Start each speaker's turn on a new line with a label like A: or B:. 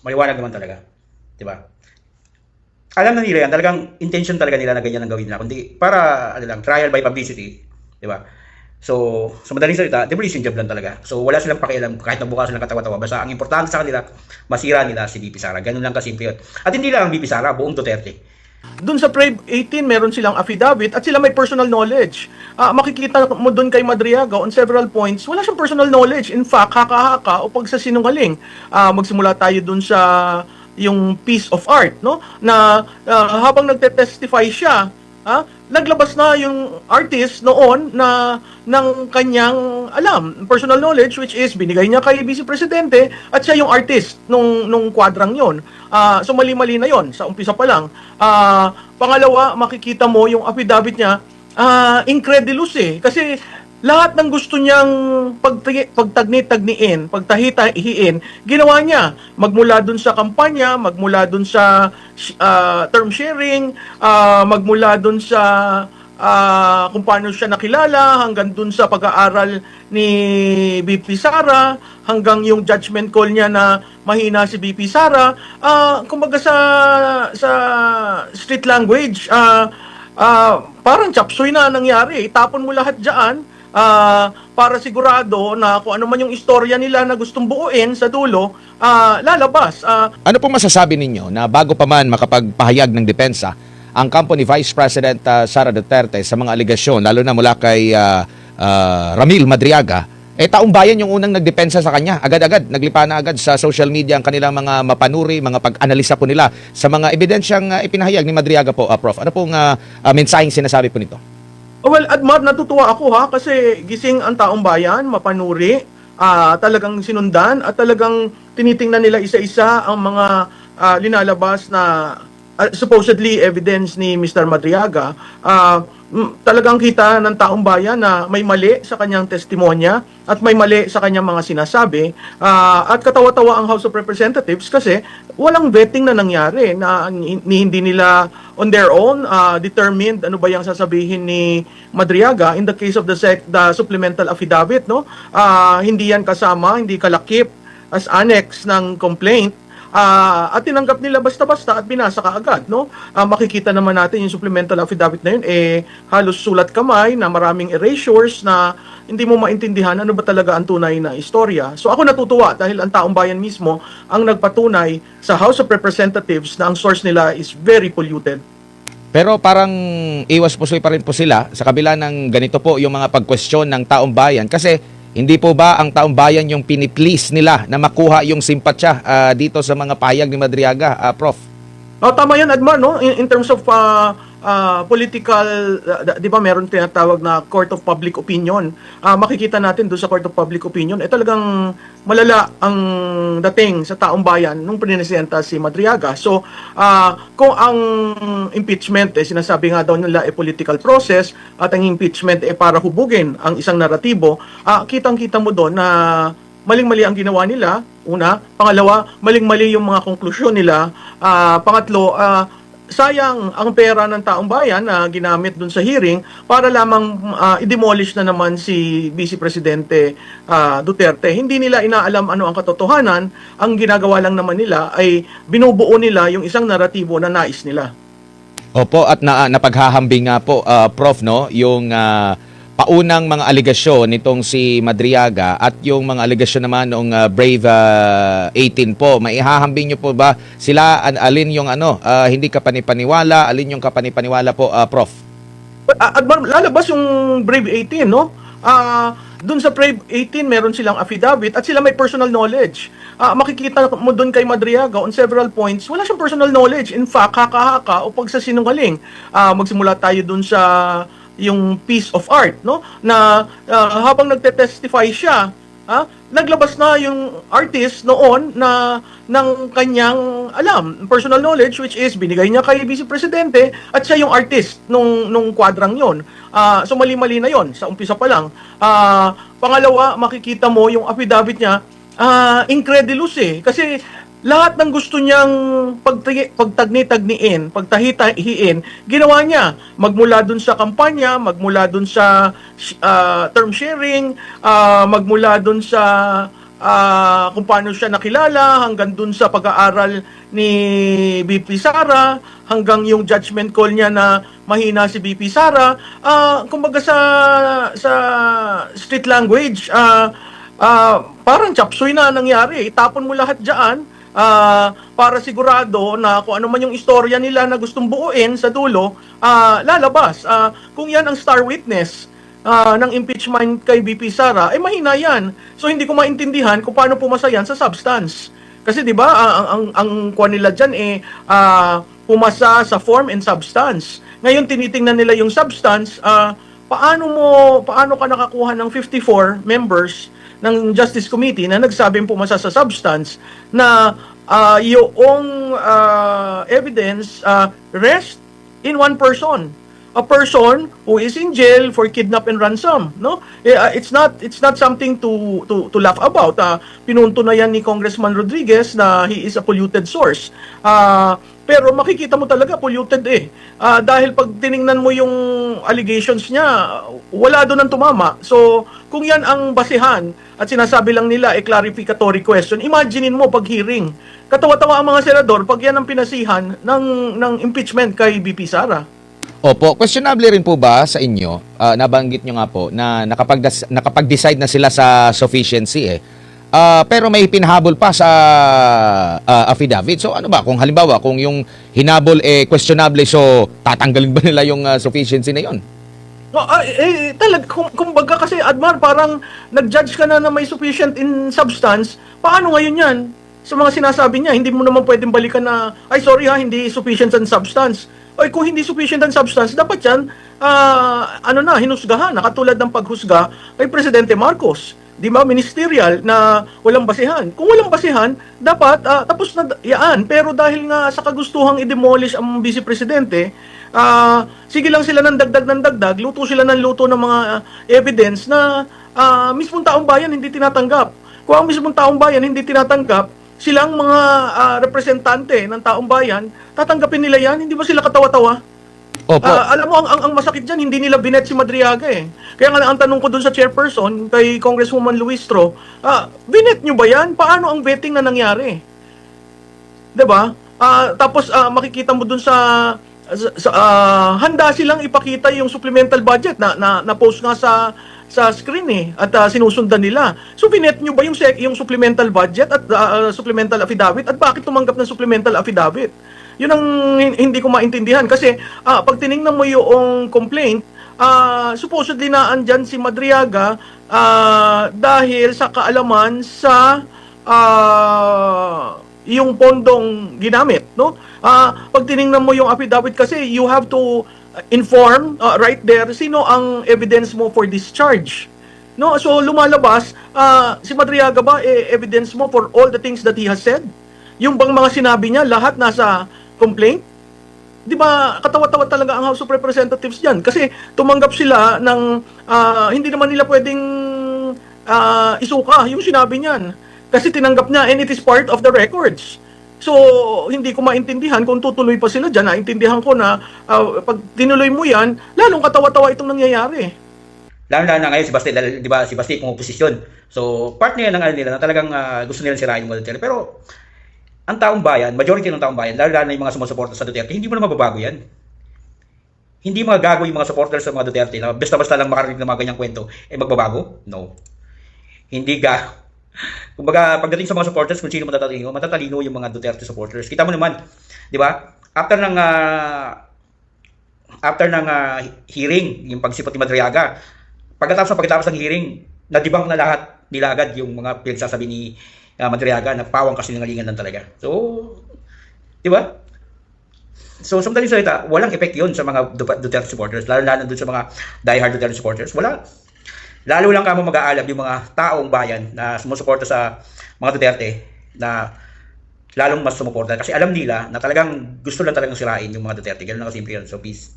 A: Maliwanag naman talaga. Di ba? Alam na nila yan, talagang intention talaga nila na ganyan ang gawin nila. Kundi para, ano lang, trial by publicity. Di ba? So, sa madaling salita, demolition job lang talaga. So, wala silang pakialam kahit nabukas silang katawa-tawa. Basta ang importante sa kanila, masira nila si VP Sara. Ganun lang kasimple yun. At hindi lang ang VP Sara, buong Duterte.
B: Doon sa Preb 18, meron silang affidavit at sila may personal knowledge. Makikita mo doon kay Madriaga on several points, wala siyang personal knowledge. In fact, haka-haka o pagsasinungaling. Magsimula tayo doon sa yung piece of art, no? Na habang nagte-testify siya, naglabas na yung artist noon na ng kanyang personal knowledge, which is binigay niya kay Vice Presidente at siya yung artist nung kwadrang yon. So mali-mali na yon sa umpisa pa lang. Pangalawa, makikita mo yung affidavit niya, incredulous kasi lahat ng gusto niyang pagtagni-tagniin, pagtahi-tahiin, ginawa niya. Magmula dun sa kampanya, magmula dun sa term sharing, magmula dun sa kung paano siya nakilala, hanggang dun sa pag-aaral ni BP Sara, hanggang yung judgment call niya na mahina si BP Sara. Kumbaga sa street language, parang chapsuy na nangyari. Itapon mo lahat dyan para sigurado na kung ano man yung istorya nila na gustong buuin sa dulo, lalabas.
C: Ano pong masasabi ninyo na bago pa man makapagpahayag ng depensa ang kampo ni Vice President Sara Duterte sa mga aligasyon, lalo na mula kay Ramil Madriaga, taong bayan yung unang nagdepensa sa kanya. Agad-agad, naglipa na agad sa social media ang kanilang mga mapanuri, mga pag-analisa po nila sa mga ebidensyang ipinahayag ni Madriaga po, Prof. Ano pong mensaheng sinasabi po nito?
B: Well, Admar, natutuwa ako kasi gising ang taong bayan, mapanuri, talagang sinundan at talagang tinitingnan nila isa-isa ang mga linalabas na supposedly evidence ni Mr. Madriaga. Talagang kita ng taong bayan na may mali sa kanyang testimonya at may mali sa kanyang mga sinasabi. At katawa-tawa ang House of Representatives kasi walang vetting na nangyari na hindi nila on their own determined ano ba yung sasabihin ni Madriaga in the case of the supplemental affidavit, no? Hindi yan kasama, hindi kalakip as annex ng complaint. At tinanggap nila basta-basta at binasa kaagad, no? Makikita naman natin yung supplemental affidavit na yun, halos sulat kamay na maraming erasures na hindi mo maintindihan ano ba talaga ang tunay na istorya. So ako natutuwa dahil ang taong bayan mismo ang nagpatunay sa House of Representatives na ang source nila is very polluted.
C: Pero parang iwas pusoy pa rin po sila sa kabila ng ganito po yung mga pag-question ng taong bayan kasi hindi po ba ang taong bayan yung piniplease nila na makuha yung simpatsya dito sa mga pahayag ni Madriaga, Prof?
B: Tama yan, Adman, no? In terms of political, di ba meron tinatawag na Court of Public Opinion. Makikita natin doon sa Court of Public Opinion, talagang malala ang dating sa taong bayan nung pininesenta si Madriaga. So, kung ang impeachment, sinasabi nga daw nila political process at ang impeachment para hubugin ang isang naratibo, kitang-kita mo doon na maling-mali ang ginawa nila, una. Pangalawa, maling-mali yung mga konklusyon nila. Pangatlo, sayang ang pera ng taong bayan na ginamit dun sa hearing para lamang i-demolish na naman si Vice Presidente Duterte. Hindi nila inaalam ano ang katotohanan. Ang ginagawa lang naman nila ay binubuo nila yung isang naratibo na nais nila.
C: Opo, at napaghahambing nga po, Prof, no, yung paunang mga aligasyon nitong si Madriaga at yung mga aligasyon naman ng Brave 18 po. Maihahambing nyo po ba sila? Alin yung hindi ka panipaniwala? Alin yung kapanipaniwala po, Prof?
B: At lalabas yung Brave 18, no? Doon sa Brave 18, meron silang affidavit at sila may personal knowledge. Makikita mo doon kay Madriaga on several points, wala siyang personal knowledge. In fact, haka-haka o pagsasinungaling. Magsimula tayo doon sa yung piece of art, no? Na habang nagte-testify siya, naglabas na yung artist noon na ng kanyang personal knowledge, which is binigay niya kay Vice Presidente at siya yung artist nung kwadrang yon. So mali-mali na yon sa umpisa pa lang. Pangalawa, makikita mo yung affidavit niya, incredulous kasi lahat ng gusto niyang pagtagni-tagniin, pagtahi-tahiin, ginawa niya. Magmula dun sa kampanya, magmula dun sa term sharing, magmula dun sa kung paano siya nakilala, hanggang dun sa pag-aaral ni BP Sara, hanggang yung judgment call niya na mahina si BP Sara. Kumbaga sa street language, parang chapsuy na nangyari. Itapon mo lahat dyan para sigurado na kung ano man yung istorya nila na gustong buuin sa dulo, lalabas. Kung yan ang star witness ng impeachment kay BP Sara, mahina yan. So hindi ko maintindihan kung paano pumasa yan sa substance. Kasi 'di ba, ang kuha nila diyan pumasa sa form and substance. Ngayon tinitingnan nila yung substance, paano ka nakakuha ng 54 members ng Justice Committee na nagsabing pumasa sa substance na yung evidence rest in one person, a person who is in jail for kidnap and ransom, no? It's not something to laugh about. Pinunto na yan ni Congressman Rodriguez na he is a polluted source. Pero makikita mo talaga polluted dahil pag tiningnan mo yung allegations niya, wala doon ang tumama. So kung yan ang basihan at sinasabi lang nila clarificatory question, imaginein mo pag hearing, katawa-tawa ang mga senador pag yan ang pinasihan ng impeachment kay BP Sara.
C: Opo, questionable rin po ba sa inyo, nabanggit nyo nga po, na nakapag-decide na sila sa sufficiency pero may pinahabol pa sa affidavit. So ano ba, kung halimbawa, kung yung hinabol questionable, so tatanggalin ba nila yung sufficiency na yon?
B: Kumbaga kasi, Admar, parang nag-judge ka na may sufficient in substance, paano ngayon yan? Sa mga sinasabi niya, hindi mo naman pwedeng balikan na, hindi sufficient in substance. Kung hindi sufficient ang substance, dapat yan, hinusgahan. Katulad ng paghusga kay Presidente Marcos. Di ba, ministerial na walang basihan. Kung walang basihan, dapat tapos na yan. Pero dahil nga sa kagustuhang i-demolish ang Vice Presidente, sige lang sila ng dagdag, luto sila ng luto ng mga evidence na mismong taong bayan hindi tinatanggap. Kung ang mismong taong bayan hindi tinatanggap, silang mga representante ng taong bayan, tatanggapin nila yan, hindi ba sila katawa-tawa?
C: Opo.
B: Alam mo, ang masakit dyan, hindi nila binet si Madriaga Kaya nga ang tanong ko dun sa chairperson, kay Congresswoman Luistro, binet nyo ba yan? Paano ang vetting na nangyari? Diba? Tapos makikita mo dun sa handa silang ipakita yung supplemental budget na post nga sa screen at sinusundan nila. So binet nyo ba yung supplemental budget at supplemental affidavit at bakit tumanggap ng supplemental affidavit? Yun ang hindi ko maintindihan kasi pag tiningnan mo yung complaint, supposedly na andyan si Madriaga dahil sa kaalaman sa yung pondong ginamit, no? Pag tiningnan mo yung affidavit kasi, you have to inform right there sino ang evidence mo for discharge. No, so lumalabas si Madriaga ba evidence mo for all the things that he has said? Yung bang mga sinabi niya lahat nasa complaint? 'Di ba katawa-tawa talaga ang House of Representatives diyan kasi tumanggap sila ng hindi naman nila pwedeng isuka yung sinabi niyan kasi tinanggap niya and it is part of the records. So, hindi ko maintindihan kung tutuloy pa sila dyan. Naintindihan ko na pag tinuloy mo yan, lalong katawa-tawa itong nangyayari.
A: Lalo na ngayon, si Basti, di ba, si Basti kung oposisyon. So, part na yan ng nila na talagang gusto nilang sirain yung Duterte. Pero, ang taong bayan, majority ng taong bayan, lalo na yung mga sumusuporta sa Duterte, hindi mo na mababago yan. Hindi magagago yung mga supporters sa mga Duterte na basta-basta lang makarinig ng mga ganyang kwento, magbabago? No. Hindi kumbaga, pagdating sa mga supporters, kung sino matatalino yung mga Duterte supporters. Kita mo naman, di ba? After ng hearing, yung pagsipot ni Madriaga, pagkatapos ng hearing, nadibang na lahat nila agad yung mga pinagsasabi ni Madriaga na pawang kasinungalingan lang talaga. So, di ba? So, sa madaling salita, walang effect yun sa mga Duterte supporters, lalo doon sa mga diehard Duterte supporters. Wala. Lalo lang kamo mag-aalab yung mga taong bayan na sumusuporta sa mga Duterte na lalong mas sumuporta kasi alam nila na talagang gusto lang talagang sirain yung mga Duterte. Ganun na kasimple yun. So, peace.